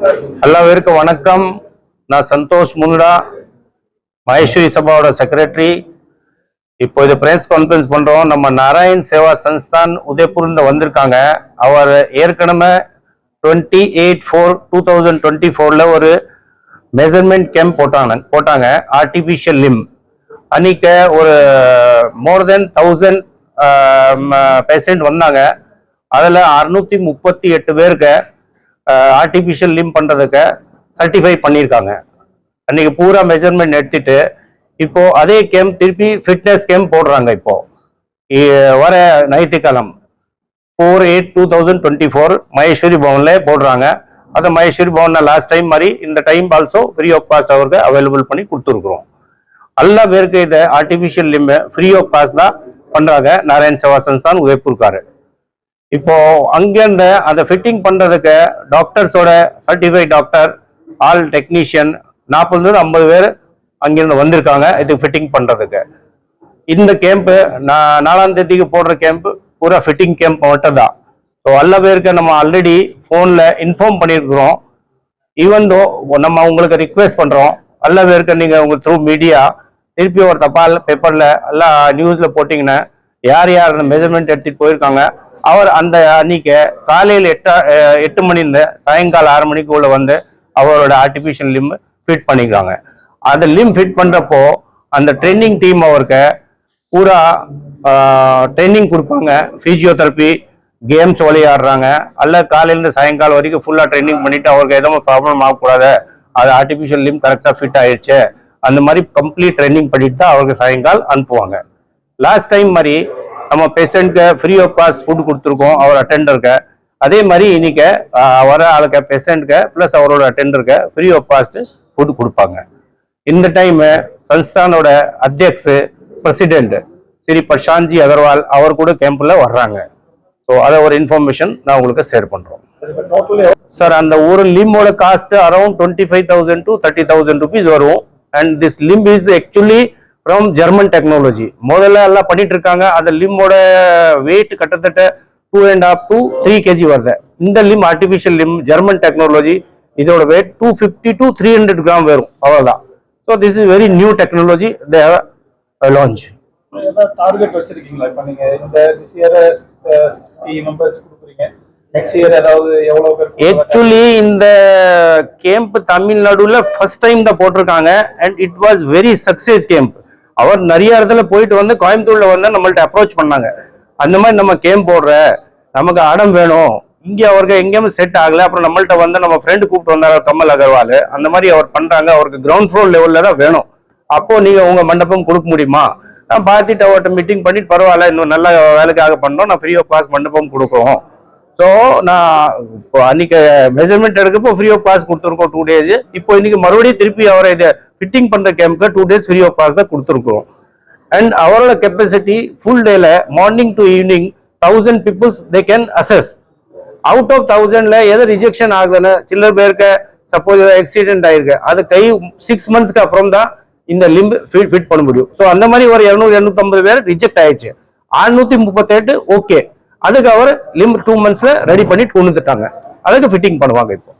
எல்லாருக்கும் வணக்கம். நான் சந்தோஷ் முன்டா, மகேஸ்வரி சபாவோட செக்ரட்டரி. இப்போ இது பிரஸ் கான்ஃபரன்ஸ் பண்றோம். நம்ம நாராயண் சேவா சன்ஸ்தான் உதய்பூர்ல வந்திருக்காங்க. அவர் ஏற்கனவே 28/4/2024 ஒரு மெஷர்மெண்ட் கேம்ப் போட்டாங்க ஆர்டிபிஷியல் லிம். அன்னைக்கு ஒரு மோர் தென் 1000 பேஷண்ட் வந்தாங்க. அதில் 638 பேருக்கு ஆர்டிபிஷியல் லிம் பண்றதுக்கு சர்டிஃபை பண்ணியிருக்காங்க. அன்னைக்கு பூரா மெஷர்மெண்ட் எடுத்துட்டு இப்போ அதே கேம்ப் திருப்பி ஃபிட்னஸ் கேம்ப் போடுறாங்க. இப்போ வர ஞாயிற்றுக்கிழமை 4/8/2024 மகேஸ்வரி பவன்ல போடுறாங்க. அதை மகேஸ்வரி பவன் லாஸ்ட் டைம் மாதிரி இந்த time also free of cost அவருக்கு அவைலபிள் பண்ணி கொடுத்துருக்குறோம். எல்லா பேருக்கு இதை artificial limb free of cost தான் பண்றாங்க நாராயண் சேவா சன்ஸ்தான் உதய்பூர்காரு. இப்போ அங்கிருந்து அதை ஃபிட்டிங் பண்றதுக்கு டாக்டர்ஸோட சர்டிஃபைட் டாக்டர், ஆல் டெக்னீஷியன் 40-50 பேர் அங்கிருந்து வந்திருக்காங்க இது ஃபிட்டிங் பண்றதுக்கு. இந்த கேம்ப் 4ஆம் தேதிக்கு போடுற கேம்ப் பூரா ஃபிட்டிங் கேம்ப் மட்டும் தான். ஸோ எல்லா பேருக்கு நம்ம ஆல்ரெடி ஃபோனில் இன்ஃபார்ம் பண்ணியிருக்கிறோம். ஈவன் தோ நம்ம உங்களுக்கு ரிக்வெஸ்ட் பண்ணுறோம், எல்லா பேருக்கு நீங்கள் உங்கள் த்ரூ மீடியா திருப்பி ஒரு தபால் பேப்பரில் எல்லாம் நியூஸில் போட்டிங்கன்னா யார் யார் அந்த மெஷர்மெண்ட் எடுத்துகிட்டு போயிருக்காங்க அவர் அந்த அன்னைக்கு காலையில் 8 மணிலேருந்து சாயங்காலம் 6 மணிக்குள்ள வந்து அவரோட ஆர்டிபிஷியல் லிம் ஃபிட் பண்ணிக்கிறாங்க. அந்த லிம் ஃபிட் பண்ணுறப்போ அந்த ட்ரைனிங் டீம் அவருக்கு பூரா ட்ரைனிங் கொடுப்பாங்க. ஃபிசியோதெரப்பி, கேம்ஸ் விளையாடுறாங்க. அல்ல காலையிலேருந்து சாயங்காலம் வரைக்கும் ஃபுல்லாக ட்ரைனிங் பண்ணிவிட்டு அவருக்கு எதுவும் ப்ராப்ளம் ஆகக்கூடாது, அது ஆர்டிபிஷியல் லிம் கரெக்டாக ஃபிட் ஆயிடுச்சு, அந்த மாதிரி கம்ப்ளீட் ட்ரைனிங் பண்ணிட்டு தான் அவருக்கு சாயங்காலம் அனுப்புவாங்க. லாஸ்ட் டைம் மாதிரி நம்ம பேஷண்ட்க்கு ஃப்ரீ ஆஃப் காஸ்ட் ஃபுட் கொடுத்துருக்கோம் அவர் அட்டெண்டருக்கு. அதே மாதிரி இன்னைக்கு வர ஆளுக்கு பேஷண்ட்க்கு ப்ளஸ் அவரோட அட்டெண்டருக்கு ஃப்ரீ ஆஃப் காஸ்ட் ஃபுட் கொடுப்பாங்க. இந்த டைம் சன்ஸ்தானோட அத்தியக்ஷ பிரசிடென்ட் ஸ்ரீ பிரசாந்த்ஜி அகர்வால் அவர் கூட கேம்ப்ல வர்றாங்க. ஸோ அதை ஒரு இன்ஃபர்மேஷன் நான் உங்களுக்கு ஷேர் பண்றோம். சார், அந்த ஒரு லிம்போட காஸ்ட் அரௌண்ட் 25,000 to 30,000 rupees வரும். And this limb is actually from German technology. முதல்ல எல்லாம் பண்ணிட்டு இருக்காங்க. அந்த லிம்மோட வெயிட் கிட்டத்தட்ட 2.5 to 3 kg வருது. இந்த limb artificial limb German technology, இதோட வெயிட் 250 to 300 கிராம் வரும், அவ்வளவுதான். So this is very new technology they have launch. Target வச்சிருக்கீங்களா? இப்போ நீங்க இந்த திஸ் இயர் 60 மெம்பர்ஸ் கொடுக்குறீங்க, நெக்ஸ்ட் இயர் ஏதாவது எவ்வளவு பேர்? ஆக்சுவலி இந்த கேம்ப் தமிழ்நாடுல ஃபர்ஸ்ட் டைம் தான் போட்டிருக்காங்க. And it was very success camp. அவர் நிறைய இடத்துல போயிட்டு வந்து கோயம்புத்தூர்ல வந்து நம்மள்ட்ட அப்ரோச் பண்ணாங்க. அந்த மாதிரி நம்ம கேம்ப் போடுற, நமக்கு இடம் வேணும், இங்கே அவருக்கு எங்கேயுமே செட் ஆகல. அப்புறம் நம்மள்ட்ட வந்து நம்ம ஃப்ரெண்டு கூப்பிட்டு வந்தார் கமல் அகர்வால். அந்த மாதிரி அவர் பண்றாங்க. அவருக்கு கிரவுண்ட் ஃப்ளோர் லெவல்ல தான் வேணும். அப்போ நீங்க உங்க மண்டபம் கொடுக்க முடியுமா? நான் பார்த்துட்டு அவர்கிட்ட மீட்டிங் பண்ணிட்டு பரவாயில்ல, இன்னும் நல்ல வேலைக்காக பண்ணோம், நான் ஃப்ரீ ஆஃப் காஸ்ட் மண்டபம் கொடுக்குறோம். ஸோ நான் இப்போ அன்னைக்கு மெஷர்மெண்ட் எடுக்கப்போ ஃப்ரீ ஆஃப் காஸ்ட் கொடுத்துருக்கோம் 2 days. இப்போ இன்னைக்கு மறுபடியும் திருப்பி அவரை இதை ஃபிட்டிங் பண்ற கேம்ப்க்கு 2 days ஃப்ரீ ஆஃப் காஸ்ட் தான் கொடுத்துருக்கோம். அண்ட் அவரோட கெப்பாசிட்டி ஃபுல் டேல morning to evening 1000 peoples they can assess. Out of 1000ல எது ரிஜெக்ஷன் ஆகுதுன்னு சில பேருக்கு சப்போஸ் ஆக்சிடென்ட் ஆயிருக்கு, அது 6 monthsக்கு அப்புறம் தான் இந்த லிம்ப் ஃபிட் பண்ண முடியும். ஸோ அந்த மாதிரி ஒரு 200-250 பேர் ரிஜெக்ட் ஆயிடுச்சு. 638 ஓகே, அதுக்கு அவர் லிம்ப் 2 monthsல ரெடி பண்ணி கொண்டு வந்துட்டாங்க. அதுக்கு ஃபிட்டிங் பண்ணுவாங்க இப்போ.